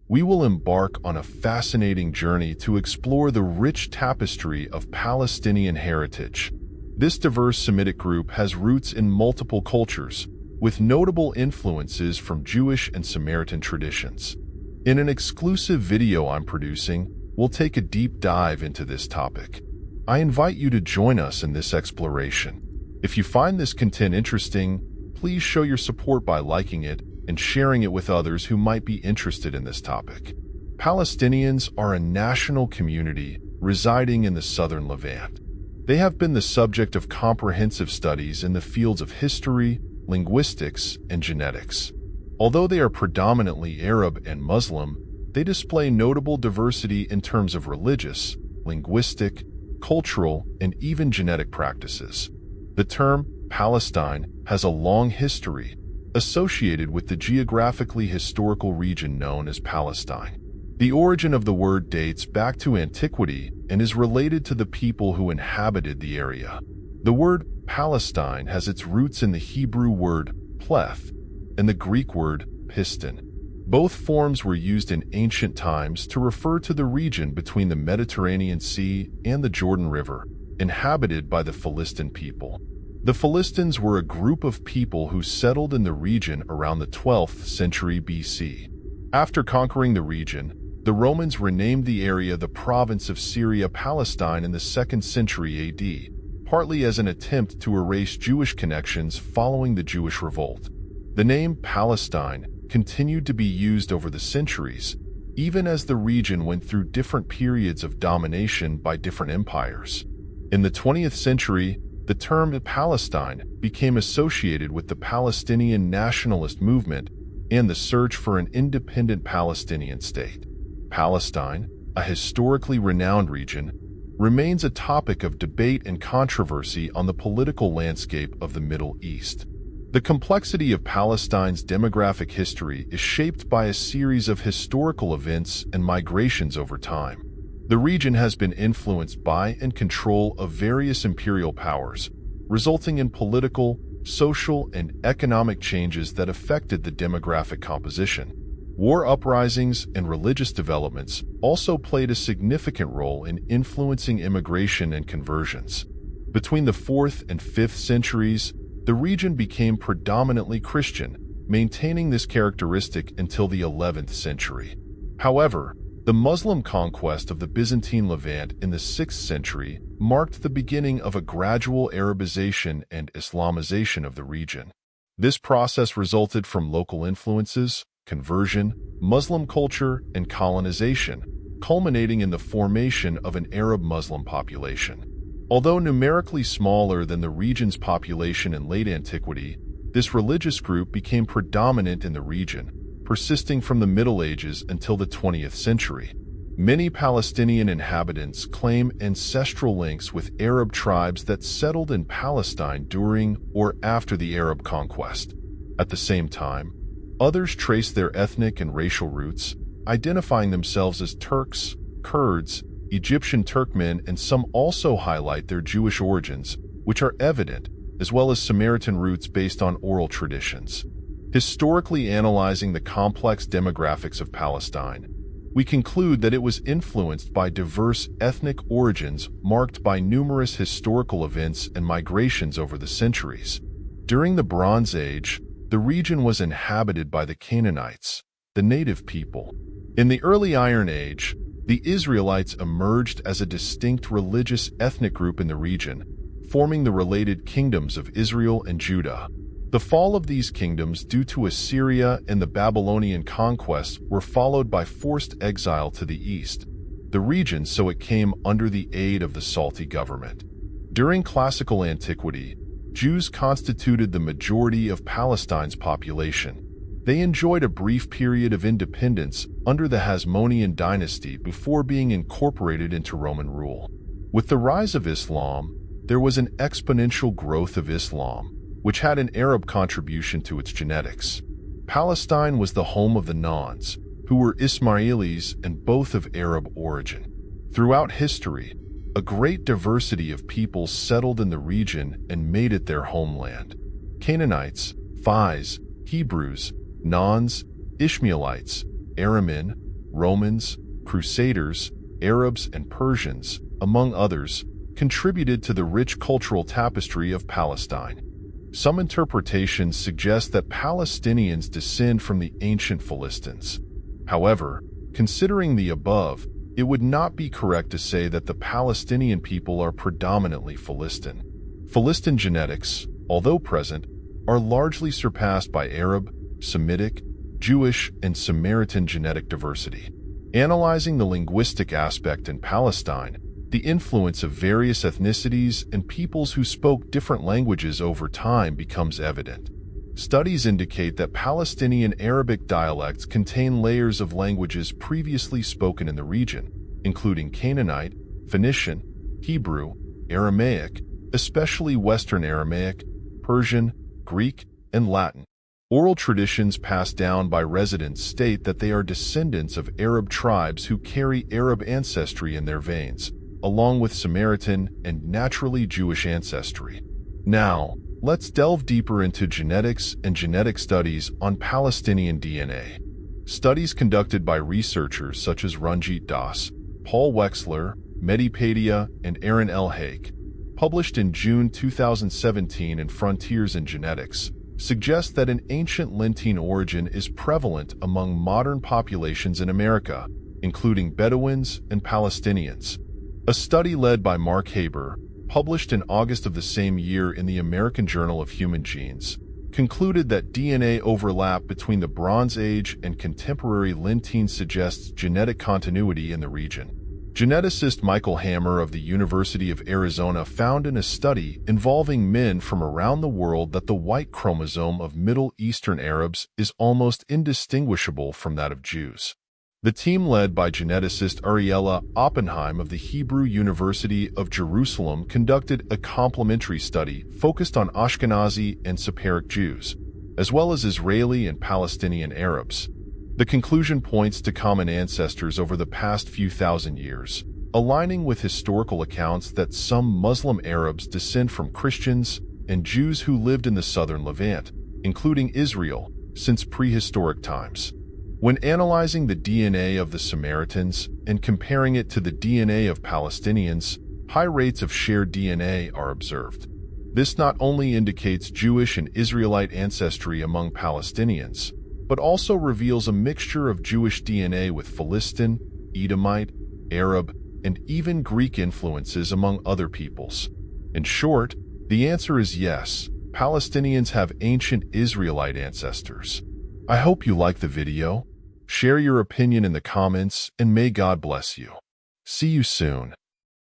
we will embark on a fascinating journey to explore the rich tapestry of Palestinian heritage. This diverse Semitic group has roots in multiple cultures, with notable influences from Jewish and Samaritan traditions. In an exclusive video I'm producing, we'll take a deep dive into this topic. I invite you to join us in this exploration. If you find this content interesting, please show your support by liking it and sharing it with others who might be interested in this topic. Palestinians are a national community residing in the southern Levant. They have been the subject of comprehensive studies in the fields of history, linguistics, and genetics. Although they are predominantly Arab and Muslim, they display notable diversity in terms of religious, linguistic, cultural, and even genetic practices. The term Palestine has a long history associated with the geographically historical region known as Palestine. The origin of the word dates back to antiquity and is related to the people who inhabited the area. The word Palestine has its roots in the Hebrew word pleth and the Greek word piston. Both forms were used in ancient times to refer to the region between the Mediterranean Sea and the Jordan River, inhabited by the Philistine people. The Philistines were a group of people who settled in the region around the 12th century BC. After conquering the region, the Romans renamed the area the province of Syria-Palestine in the 2nd century AD, partly as an attempt to erase Jewish connections following the Jewish revolt. The name Palestine continued to be used over the centuries, even as the region went through different periods of domination by different empires. In the 20th century, the term Palestine became associated with the Palestinian nationalist movement and the search for an independent Palestinian state. Palestine, a historically renowned region, remains a topic of debate and controversy on the political landscape of the Middle East. The complexity of Palestine's demographic history is shaped by a series of historical events and migrations over time. The region has been influenced by and control of various imperial powers, resulting in political, social, and economic changes that affected the demographic composition. War uprisings and religious developments also played a significant role in influencing immigration and conversions. Between the 4th and 5th centuries, the region became predominantly Christian, maintaining this characteristic until the 11th century. However, the Muslim conquest of the Byzantine Levant in the 6th century marked the beginning of a gradual Arabization and Islamization of the region. This process resulted from local influences, conversion, Muslim culture, and colonization, culminating in the formation of an Arab-Muslim population. Although numerically smaller than the region's population in late antiquity, this religious group became predominant in the region, persisting from the Middle Ages until the 20th century. Many Palestinian inhabitants claim ancestral links with Arab tribes that settled in Palestine during or after the Arab conquest. At the same time, others trace their ethnic and racial roots, identifying themselves as Turks, Kurds, Egyptian Turkmen, and some also highlight their Jewish origins, which are evident, as well as Samaritan roots based on oral traditions. Historically analyzing the complex demographics of Palestine, we conclude that it was influenced by diverse ethnic origins marked by numerous historical events and migrations over the centuries. During the Bronze Age, the region was inhabited by the Canaanites, the native people. In the early Iron Age, the Israelites emerged as a distinct religious ethnic group in the region, forming the related kingdoms of Israel and Judah. The fall of these kingdoms due to Assyria and the Babylonian conquest were followed by forced exile to the east. The region so it came under the aid of the Salti government. During classical antiquity, Jews constituted the majority of Palestine's population. They enjoyed a brief period of independence under the Hasmonean dynasty before being incorporated into Roman rule. With the rise of Islam, there was an exponential growth of Islam, which had an Arab contribution to its genetics. Palestine was the home of the Nans, who were Ismailis and both of Arab origin. Throughout history, a great diversity of peoples settled in the region and made it their homeland. Canaanites, Phais, Hebrews, Nans, Ishmaelites, Aramin, Romans, Crusaders, Arabs, and Persians, among others, contributed to the rich cultural tapestry of Palestine. Some interpretations suggest that Palestinians descend from the ancient Philistines. However, considering the above, it would not be correct to say that the Palestinian people are predominantly Philistine. Philistine genetics, although present, are largely surpassed by Arab, Semitic, Jewish, and Samaritan genetic diversity. Analyzing the linguistic aspect in Palestine, the influence of various ethnicities and peoples who spoke different languages over time becomes evident. Studies indicate that Palestinian Arabic dialects contain layers of languages previously spoken in the region, including Canaanite, Phoenician, Hebrew, Aramaic, especially Western Aramaic, Persian, Greek, and Latin. Oral traditions passed down by residents state that they are descendants of Arab tribes who carry Arab ancestry in their veins, along with Samaritan and naturally Jewish ancestry. Now, let's delve deeper into genetics and genetic studies on Palestinian DNA. Studies conducted by researchers such as Ranjit Das, Paul Wexler, Medipedia, and Aaron L. Haig, published in June 2017 in Frontiers in Genetics, suggest that an ancient Lentine origin is prevalent among modern populations in America, including Bedouins and Palestinians. A study led by Mark Haber, published in August of the same year in the American Journal of Human Genes, concluded that DNA overlap between the Bronze Age and contemporary Lentine suggests genetic continuity in the region. Geneticist Michael Hammer of the University of Arizona found in a study involving men from around the world that the Y chromosome of Middle Eastern Arabs is almost indistinguishable from that of Jews. The team led by geneticist Ariella Oppenheim of the Hebrew University of Jerusalem conducted a complementary study focused on Ashkenazi and Sephardic Jews, as well as Israeli and Palestinian Arabs. The conclusion points to common ancestors over the past few thousand years, aligning with historical accounts that some Muslim Arabs descend from Christians and Jews who lived in the southern Levant, including Israel, since prehistoric times. When analyzing the DNA of the Samaritans and comparing it to the DNA of Palestinians, high rates of shared DNA are observed. This not only indicates Jewish and Israelite ancestry among Palestinians, but also reveals a mixture of Jewish DNA with Philistine, Edomite, Arab, and even Greek influences among other peoples. In short, the answer is yes, Palestinians have ancient Israelite ancestors. I hope you like the video. Share your opinion in the comments, and may God bless you. See you soon.